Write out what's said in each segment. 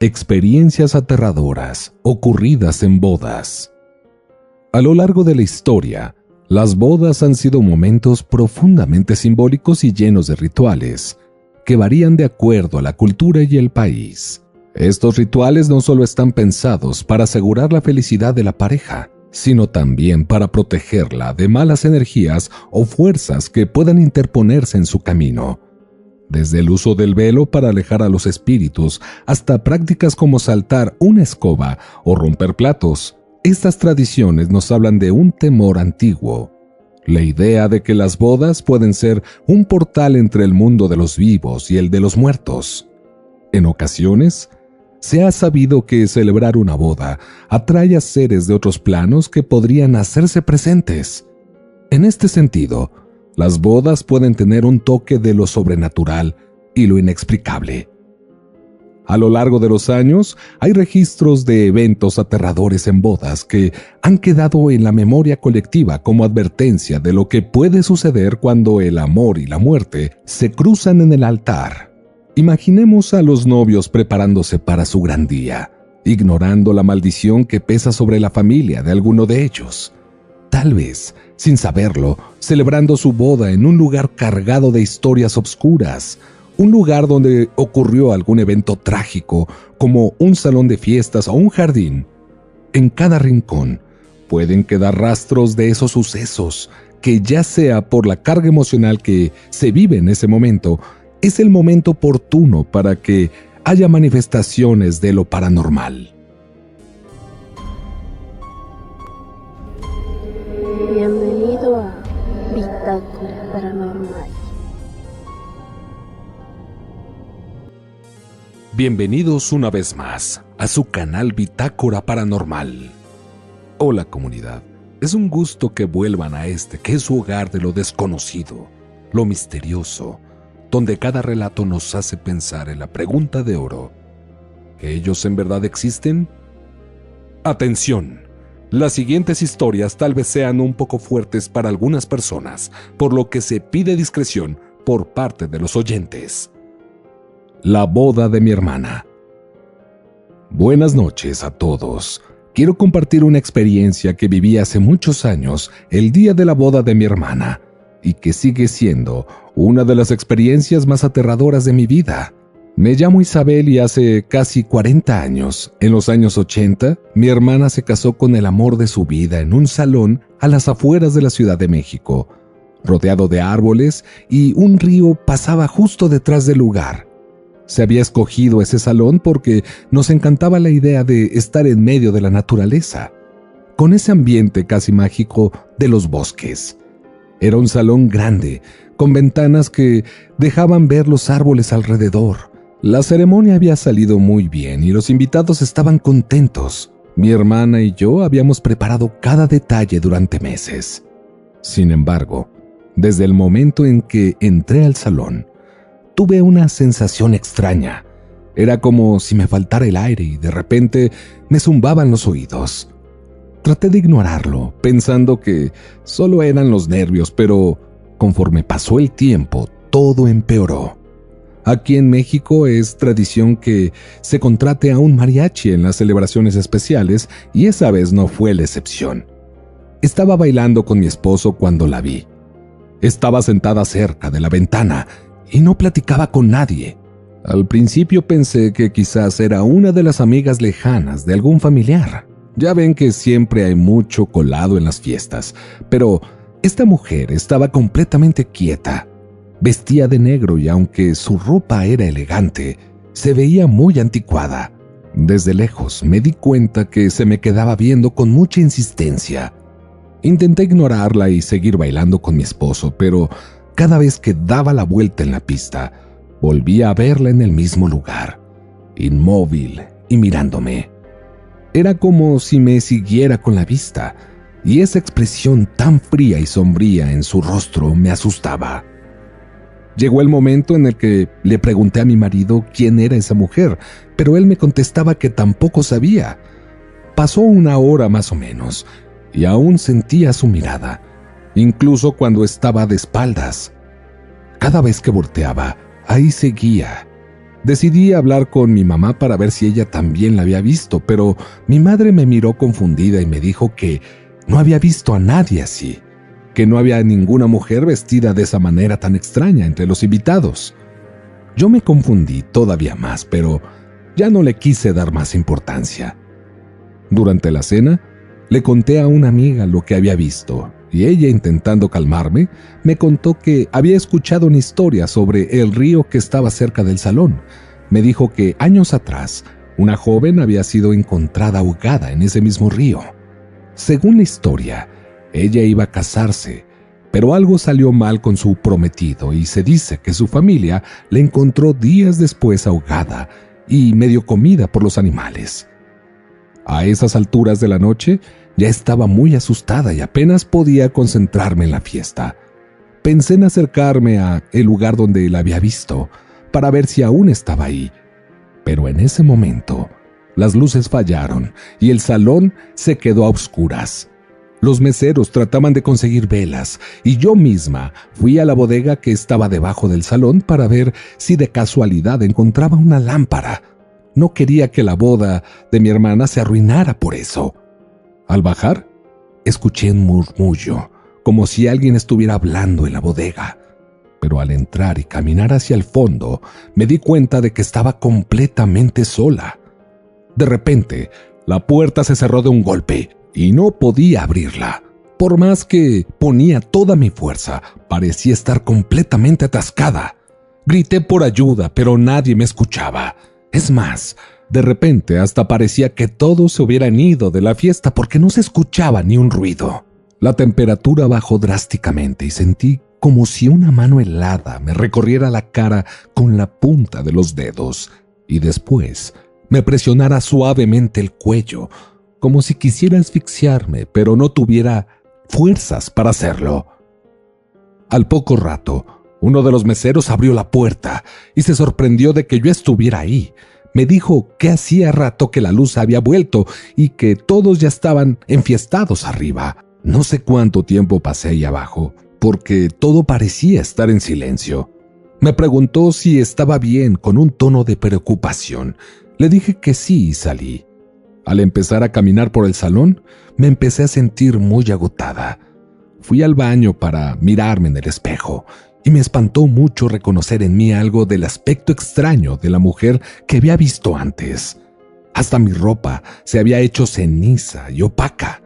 Experiencias aterradoras ocurridas en bodas. A lo largo de la historia, las bodas han sido momentos profundamente simbólicos y llenos de rituales, que varían de acuerdo a la cultura y el país. Estos rituales no solo están pensados para asegurar la felicidad de la pareja, sino también para protegerla de malas energías o fuerzas que puedan interponerse en su camino. Desde el uso del velo para alejar a los espíritus hasta prácticas como saltar una escoba o romper platos, estas tradiciones nos hablan de un temor antiguo. La idea de que las bodas pueden ser un portal entre el mundo de los vivos y el de los muertos. En ocasiones, se ha sabido que celebrar una boda atrae a seres de otros planos que podrían hacerse presentes. En este sentido, las bodas pueden tener un toque de lo sobrenatural y lo inexplicable. A lo largo de los años, hay registros de eventos aterradores en bodas que han quedado en la memoria colectiva como advertencia de lo que puede suceder cuando el amor y la muerte se cruzan en el altar. Imaginemos a los novios preparándose para su gran día, ignorando la maldición que pesa sobre la familia de alguno de ellos. Tal vez, sin saberlo, celebrando su boda en un lugar cargado de historias obscuras, un lugar donde ocurrió algún evento trágico, como un salón de fiestas o un jardín. En cada rincón pueden quedar rastros de esos sucesos, que ya sea por la carga emocional que se vive en ese momento, es el momento oportuno para que haya manifestaciones de lo paranormal. Bienvenido a Bitácora Paranormal. Bienvenidos una vez más a su canal Bitácora Paranormal. Hola comunidad, es un gusto que vuelvan a este que es su hogar de lo desconocido, lo misterioso, donde cada relato nos hace pensar en la pregunta de oro: ¿que ellos en verdad existen? Atención, las siguientes historias tal vez sean un poco fuertes para algunas personas, por lo que se pide discreción por parte de los oyentes. La boda de mi hermana. Buenas noches a todos. Quiero compartir una experiencia que viví hace muchos años, el día de la boda de mi hermana, y que sigue siendo una de las experiencias más aterradoras de mi vida. Me llamo Isabel y hace casi 40 años, en los años 80, mi hermana se casó con el amor de su vida en un salón a las afueras de la Ciudad de México, rodeado de árboles, y un río pasaba justo detrás del lugar. Se había escogido ese salón porque nos encantaba la idea de estar en medio de la naturaleza, con ese ambiente casi mágico de los bosques. Era un salón grande, con ventanas que dejaban ver los árboles alrededor. La ceremonia había salido muy bien y los invitados estaban contentos. Mi hermana y yo habíamos preparado cada detalle durante meses. Sin embargo, desde el momento en que entré al salón, tuve una sensación extraña. Era como si me faltara el aire y de repente me zumbaban los oídos. Traté de ignorarlo, pensando que solo eran los nervios, pero conforme pasó el tiempo, todo empeoró. Aquí en México es tradición que se contrate a un mariachi en las celebraciones especiales y esa vez no fue la excepción. Estaba bailando con mi esposo cuando la vi. Estaba sentada cerca de la ventana y no platicaba con nadie. Al principio pensé que quizás era una de las amigas lejanas de algún familiar. Ya ven que siempre hay mucho colado en las fiestas, pero esta mujer estaba completamente quieta. Vestía de negro y aunque su ropa era elegante, se veía muy anticuada. Desde lejos me di cuenta que se me quedaba viendo con mucha insistencia. Intenté ignorarla y seguir bailando con mi esposo, pero cada vez que daba la vuelta en la pista, volvía a verla en el mismo lugar, inmóvil y mirándome. Era como si me siguiera con la vista, y esa expresión tan fría y sombría en su rostro me asustaba. Llegó el momento en el que le pregunté a mi marido quién era esa mujer, pero él me contestaba que tampoco sabía. Pasó una hora más o menos, y aún sentía su mirada, incluso cuando estaba de espaldas. Cada vez que volteaba, ahí seguía. Decidí hablar con mi mamá para ver si ella también la había visto, pero mi madre me miró confundida y me dijo que no había visto a nadie así, que no había ninguna mujer vestida de esa manera tan extraña entre los invitados. Yo me confundí todavía más, pero ya no le quise dar más importancia. Durante la cena, le conté a una amiga lo que había visto, y ella, intentando calmarme, me contó que había escuchado una historia sobre el río que estaba cerca del salón. Me dijo que años atrás, una joven había sido encontrada ahogada en ese mismo río. Según la historia, ella iba a casarse, pero algo salió mal con su prometido y se dice que su familia la encontró días después ahogada y medio comida por los animales. A esas alturas de la noche, ya estaba muy asustada y apenas podía concentrarme en la fiesta. Pensé en acercarme a el lugar donde la había visto, para ver si aún estaba ahí. Pero en ese momento, las luces fallaron y el salón se quedó a oscuras. Los meseros trataban de conseguir velas y yo misma fui a la bodega que estaba debajo del salón para ver si de casualidad encontraba una lámpara. No quería que la boda de mi hermana se arruinara por eso. Al bajar, escuché un murmullo, como si alguien estuviera hablando en la bodega. Pero al entrar y caminar hacia el fondo, me di cuenta de que estaba completamente sola. De repente, la puerta se cerró de un golpe y no podía abrirla. Por más que ponía toda mi fuerza, parecía estar completamente atascada. Grité por ayuda, pero nadie me escuchaba. Es más, de repente hasta parecía que todos se hubieran ido de la fiesta porque no se escuchaba ni un ruido. La temperatura bajó drásticamente y sentí como si una mano helada me recorriera la cara con la punta de los dedos y después me presionara suavemente el cuello, como si quisiera asfixiarme, pero no tuviera fuerzas para hacerlo. Al poco rato, uno de los meseros abrió la puerta y se sorprendió de que yo estuviera ahí. Me dijo que hacía rato que la luz había vuelto y que todos ya estaban enfiestados arriba. No sé cuánto tiempo pasé ahí abajo, porque todo parecía estar en silencio. Me preguntó si estaba bien con un tono de preocupación. Le dije que sí y salí. Al empezar a caminar por el salón, me empecé a sentir muy agotada. Fui al baño para mirarme en el espejo y me espantó mucho reconocer en mí algo del aspecto extraño de la mujer que había visto antes. Hasta mi ropa se había hecho ceniza y opaca.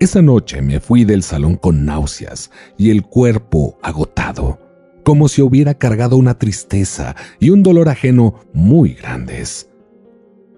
Esa noche me fui del salón con náuseas y el cuerpo agotado, como si hubiera cargado una tristeza y un dolor ajeno muy grandes.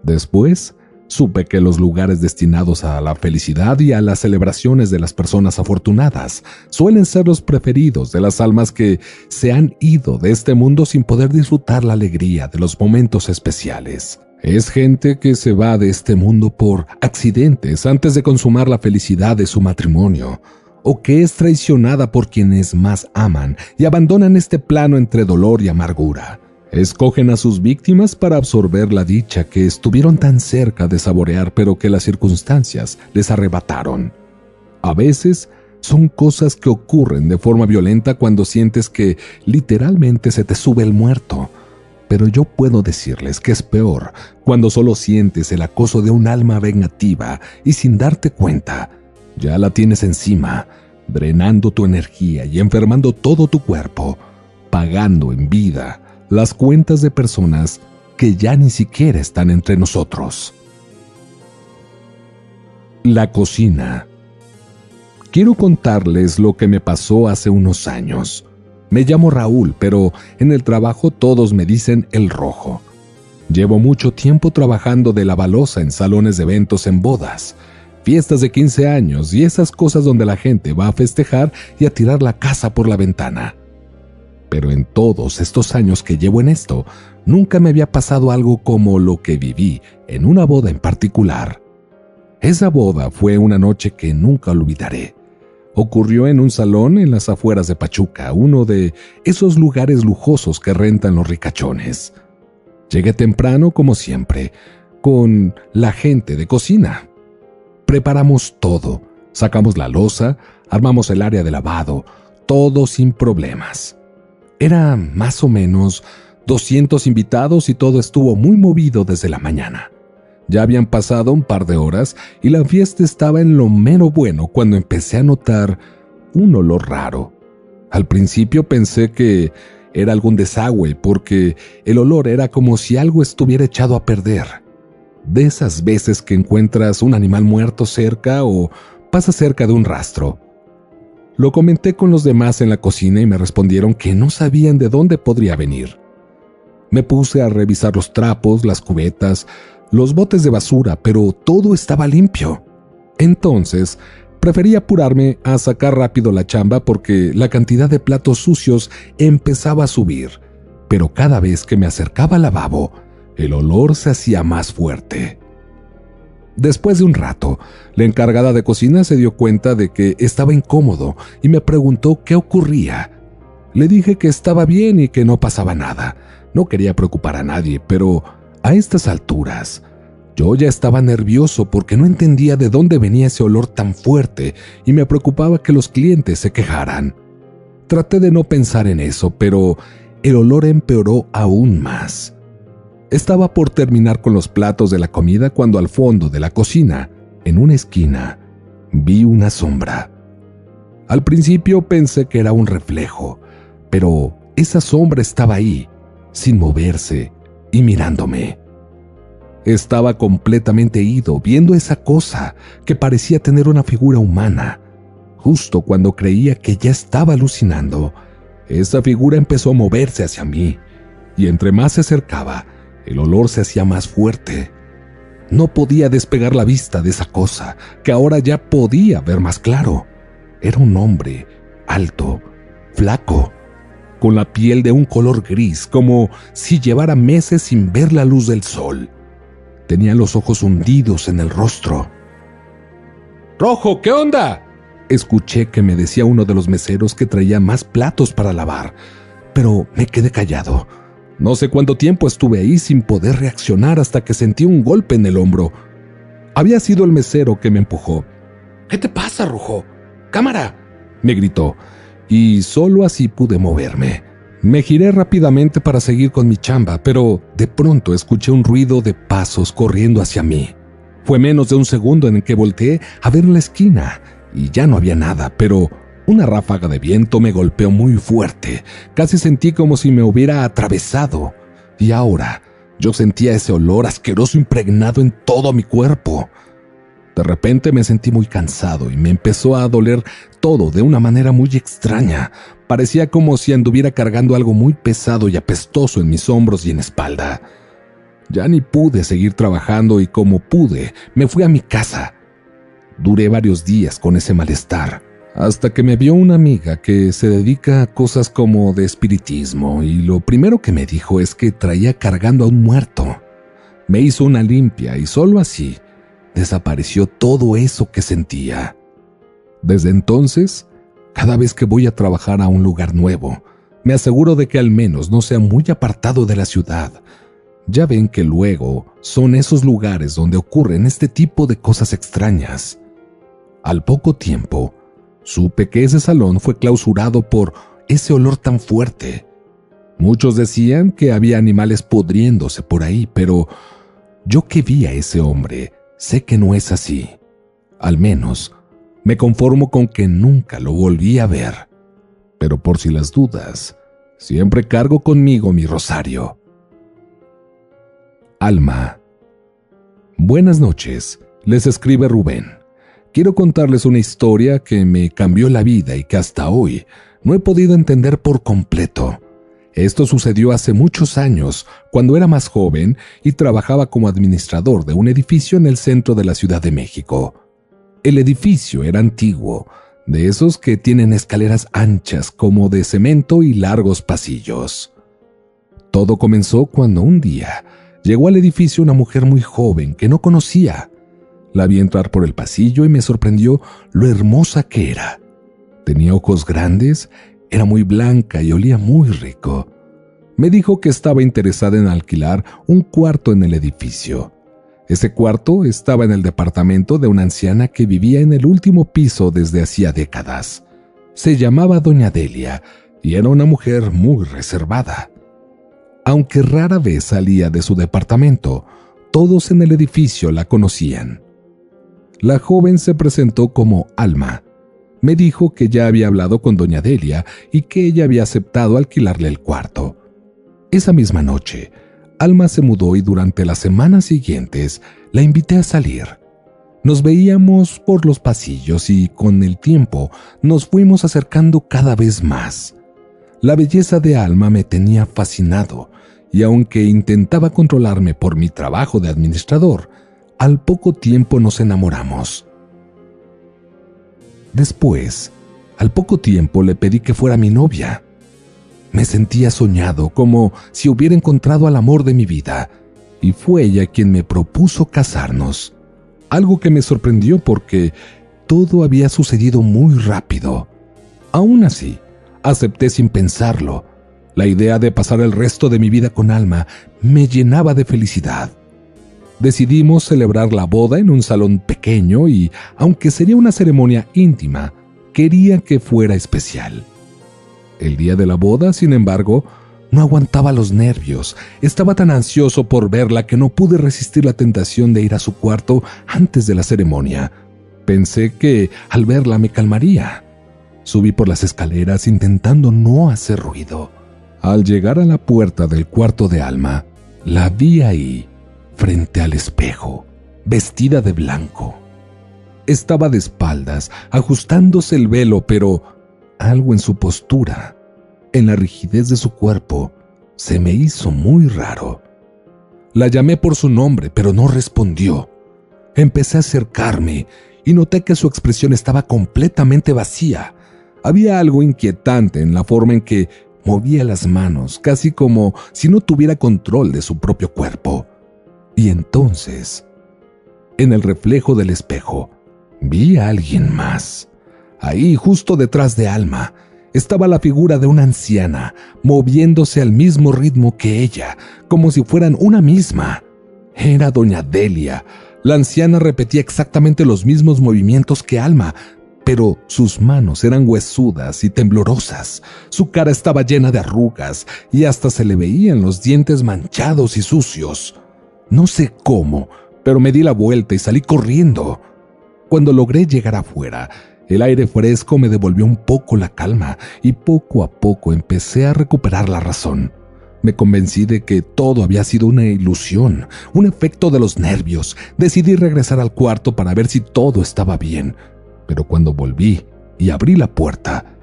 Después, supe que los lugares destinados a la felicidad y a las celebraciones de las personas afortunadas suelen ser los preferidos de las almas que se han ido de este mundo sin poder disfrutar la alegría de los momentos especiales. Es gente que se va de este mundo por accidentes antes de consumar la felicidad de su matrimonio, o que es traicionada por quienes más aman y abandonan este plano entre dolor y amargura. Escogen a sus víctimas para absorber la dicha que estuvieron tan cerca de saborear, pero que las circunstancias les arrebataron. A veces son cosas que ocurren de forma violenta cuando sientes que literalmente se te sube el muerto. Pero yo puedo decirles que es peor cuando solo sientes el acoso de un alma vengativa y sin darte cuenta, ya la tienes encima, drenando tu energía y enfermando todo tu cuerpo, pagando en vida las cuentas de personas que ya ni siquiera están entre nosotros. La cocina. Quiero contarles lo que me pasó hace unos años. Me llamo Raúl, pero en el trabajo todos me dicen el Rojo. Llevo mucho tiempo trabajando de lavaloza en salones de eventos, en bodas, fiestas de 15 años y esas cosas donde la gente va a festejar y a tirar la casa por la ventana. Pero en todos estos años que llevo en esto, nunca me había pasado algo como lo que viví en una boda en particular. Esa boda fue una noche que nunca olvidaré. Ocurrió en un salón en las afueras de Pachuca, uno de esos lugares lujosos que rentan los ricachones. Llegué temprano, como siempre, con la gente de cocina. Preparamos todo, sacamos la loza, armamos el área de lavado, todo sin problemas. Era más o menos 200 invitados y todo estuvo muy movido desde la mañana. Ya habían pasado un par de horas y la fiesta estaba en lo mero bueno cuando empecé a notar un olor raro. Al principio pensé que era algún desagüe porque el olor era como si algo estuviera echado a perder. De esas veces que encuentras un animal muerto cerca o pasas cerca de un rastro. Lo comenté con los demás en la cocina y me respondieron que no sabían de dónde podría venir. Me puse a revisar los trapos, las cubetas, los botes de basura, pero todo estaba limpio. Entonces, preferí apurarme a sacar rápido la chamba porque la cantidad de platos sucios empezaba a subir, pero cada vez que me acercaba al lavabo, el olor se hacía más fuerte. Después de un rato, la encargada de cocina se dio cuenta de que estaba incómodo y me preguntó qué ocurría. Le dije que estaba bien y que no pasaba nada. No quería preocupar a nadie, pero a estas alturas, yo ya estaba nervioso porque no entendía de dónde venía ese olor tan fuerte y me preocupaba que los clientes se quejaran. Traté de no pensar en eso, pero el olor empeoró aún más. Estaba por terminar con los platos de la comida cuando al fondo de la cocina, en una esquina, vi una sombra. Al principio pensé que era un reflejo, pero esa sombra estaba ahí, sin moverse y mirándome. Estaba completamente ido viendo esa cosa que parecía tener una figura humana. Justo cuando creía que ya estaba alucinando, esa figura empezó a moverse hacia mí, y entre más se acercaba, el olor se hacía más fuerte. No podía despegar la vista de esa cosa, que ahora ya podía ver más claro. Era un hombre, alto, flaco, con la piel de un color gris, como si llevara meses sin ver la luz del sol. Tenía los ojos hundidos en el rostro. «¡Rojo, qué onda!», escuché que me decía uno de los meseros que traía más platos para lavar, pero me quedé callado. No sé cuánto tiempo estuve ahí sin poder reaccionar hasta que sentí un golpe en el hombro. Había sido el mesero que me empujó. «¿Qué te pasa, Rojo? ¡Cámara!», me gritó, y solo así pude moverme. Me giré rápidamente para seguir con mi chamba, pero de pronto escuché un ruido de pasos corriendo hacia mí. Fue menos de un segundo en el que volteé a ver la esquina, y ya no había nada, pero una ráfaga de viento me golpeó muy fuerte. Casi sentí como si me hubiera atravesado. Y ahora yo sentía ese olor asqueroso impregnado en todo mi cuerpo. De repente me sentí muy cansado y me empezó a doler todo de una manera muy extraña. Parecía como si anduviera cargando algo muy pesado y apestoso en mis hombros y en espalda. Ya ni pude seguir trabajando y como pude, me fui a mi casa. Duré varios días con ese malestar, hasta que me vio una amiga que se dedica a cosas como de espiritismo y lo primero que me dijo es que traía cargando a un muerto. Me hizo una limpia y solo así desapareció todo eso que sentía. Desde entonces, cada vez que voy a trabajar a un lugar nuevo, me aseguro de que al menos no sea muy apartado de la ciudad. Ya ven que luego son esos lugares donde ocurren este tipo de cosas extrañas. Al poco tiempo, supe que ese salón fue clausurado por ese olor tan fuerte. Muchos decían que había animales pudriéndose por ahí, pero yo que vi a ese hombre, sé que no es así. Al menos, me conformo con que nunca lo volví a ver. Pero por si las dudas, siempre cargo conmigo mi rosario. Alma. Buenas noches, les escribe Rubén. Quiero contarles una historia que me cambió la vida y que hasta hoy no he podido entender por completo. Esto sucedió hace muchos años, cuando era más joven y trabajaba como administrador de un edificio en el centro de la Ciudad de México. El edificio era antiguo, de esos que tienen escaleras anchas como de cemento y largos pasillos. Todo comenzó cuando un día llegó al edificio una mujer muy joven que no conocía. La vi entrar por el pasillo y me sorprendió lo hermosa que era. Tenía ojos grandes, era muy blanca y olía muy rico. Me dijo que estaba interesada en alquilar un cuarto en el edificio. Ese cuarto estaba en el departamento de una anciana que vivía en el último piso desde hacía décadas. Se llamaba Doña Delia y era una mujer muy reservada. Aunque rara vez salía de su departamento, todos en el edificio la conocían. La joven se presentó como Alma. Me dijo que ya había hablado con doña Delia y que ella había aceptado alquilarle el cuarto. Esa misma noche, Alma se mudó y durante las semanas siguientes la invité a salir. Nos veíamos por los pasillos y con el tiempo nos fuimos acercando cada vez más. La belleza de Alma me tenía fascinado y aunque intentaba controlarme por mi trabajo de administrador, al poco tiempo nos enamoramos. Después, al poco tiempo le pedí que fuera mi novia. Me sentía soñado, como si hubiera encontrado al amor de mi vida, y fue ella quien me propuso casarnos. Algo que me sorprendió porque todo había sucedido muy rápido. Aún así, acepté sin pensarlo. La idea de pasar el resto de mi vida con Alma me llenaba de felicidad. Decidimos celebrar la boda en un salón pequeño y, aunque sería una ceremonia íntima, quería que fuera especial. El día de la boda, sin embargo, no aguantaba los nervios. Estaba tan ansioso por verla que no pude resistir la tentación de ir a su cuarto antes de la ceremonia. Pensé que al verla me calmaría. Subí por las escaleras intentando no hacer ruido. Al llegar a la puerta del cuarto de Alma, la vi ahí, frente al espejo, vestida de blanco. Estaba de espaldas, ajustándose el velo, pero algo en su postura, en la rigidez de su cuerpo, se me hizo muy raro. La llamé por su nombre, pero no respondió. Empecé a acercarme y noté que su expresión estaba completamente vacía. Había algo inquietante en la forma en que movía las manos, casi como si no tuviera control de su propio cuerpo. Y entonces, en el reflejo del espejo, vi a alguien más. Ahí, justo detrás de Alma, estaba la figura de una anciana, moviéndose al mismo ritmo que ella, como si fueran una misma. Era doña Delia. La anciana repetía exactamente los mismos movimientos que Alma, pero sus manos eran huesudas y temblorosas. Su cara estaba llena de arrugas y hasta se le veían los dientes manchados y sucios. No sé cómo, pero me di la vuelta y salí corriendo. Cuando logré llegar afuera, el aire fresco me devolvió un poco la calma y poco a poco empecé a recuperar la razón. Me convencí de que todo había sido una ilusión, un efecto de los nervios. Decidí regresar al cuarto para ver si todo estaba bien. Pero cuando volví y abrí la puerta,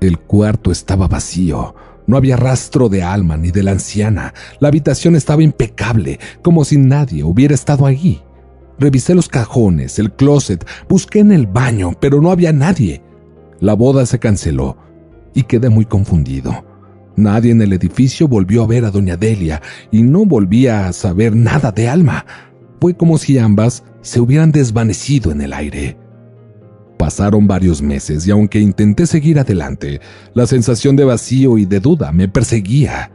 el cuarto estaba vacío. No había rastro de Alma ni de la anciana. La habitación estaba impecable, como si nadie hubiera estado allí. Revisé los cajones, el closet, busqué en el baño, pero no había nadie. La boda se canceló y quedé muy confundido. Nadie en el edificio volvió a ver a doña Delia y no volvía a saber nada de Alma. Fue como si ambas se hubieran desvanecido en el aire. Pasaron varios meses y aunque intenté seguir adelante, la sensación de vacío y de duda me perseguía.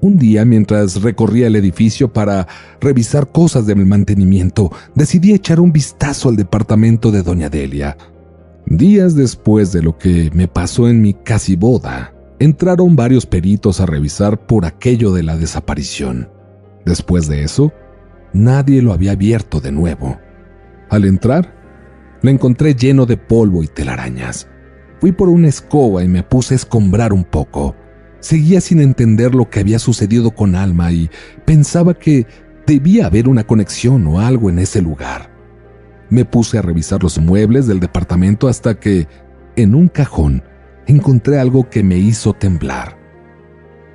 Un día, mientras recorría el edificio para revisar cosas del mantenimiento, decidí echar un vistazo al departamento de doña Delia. Días después de lo que me pasó en mi casi boda, entraron varios peritos a revisar por aquello de la desaparición. Después de eso, nadie lo había abierto de nuevo. Al entrar, lo encontré lleno de polvo y telarañas. Fui por una escoba y me puse a escombrar un poco. Seguía sin entender lo que había sucedido con Alma y pensaba que debía haber una conexión o algo en ese lugar. Me puse a revisar los muebles del departamento hasta que, en un cajón, encontré algo que me hizo temblar.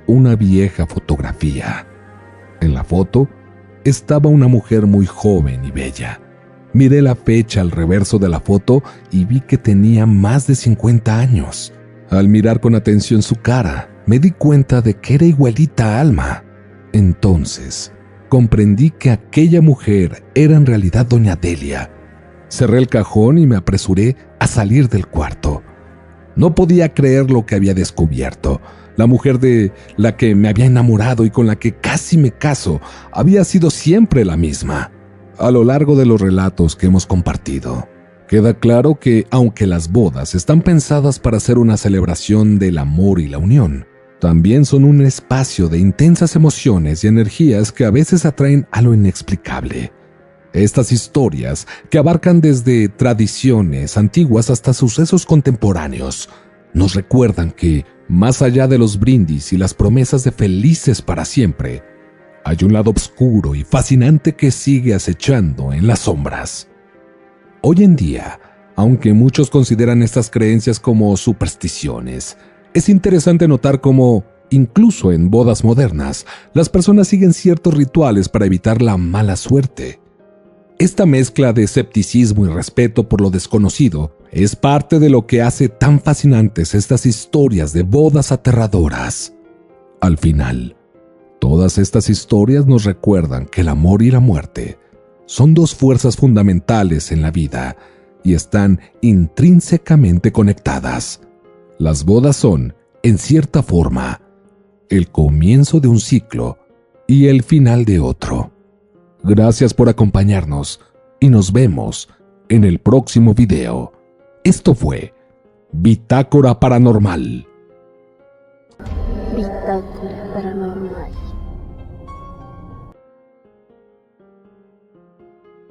Una vieja fotografía. En la foto estaba una mujer muy joven y bella. Miré la fecha al reverso de la foto y vi que tenía más de 50 años. Al mirar con atención su cara, me di cuenta de que era igualita a Alma. Entonces, comprendí que aquella mujer era en realidad doña Delia. Cerré el cajón y me apresuré a salir del cuarto. No podía creer lo que había descubierto. La mujer de la que me había enamorado y con la que casi me caso había sido siempre la misma. A lo largo de los relatos que hemos compartido, queda claro que, aunque las bodas están pensadas para ser una celebración del amor y la unión, También son un espacio de intensas emociones y energías que a veces atraen a lo inexplicable. Estas historias, que abarcan desde tradiciones antiguas hasta sucesos contemporáneos, nos recuerdan que, más allá de los brindis y las promesas de felices para siempre, hay un lado oscuro y fascinante que sigue acechando en las sombras. Hoy en día, aunque muchos consideran estas creencias como supersticiones, es interesante notar cómo, incluso en bodas modernas, las personas siguen ciertos rituales para evitar la mala suerte. Esta mezcla de escepticismo y respeto por lo desconocido es parte de lo que hace tan fascinantes estas historias de bodas aterradoras. Al final, todas estas historias nos recuerdan que el amor y la muerte son dos fuerzas fundamentales en la vida y están intrínsecamente conectadas. Las bodas son, en cierta forma, el comienzo de un ciclo y el final de otro. Gracias por acompañarnos y nos vemos en el próximo video. Esto fue Bitácora Paranormal. Bitácora Paranormal.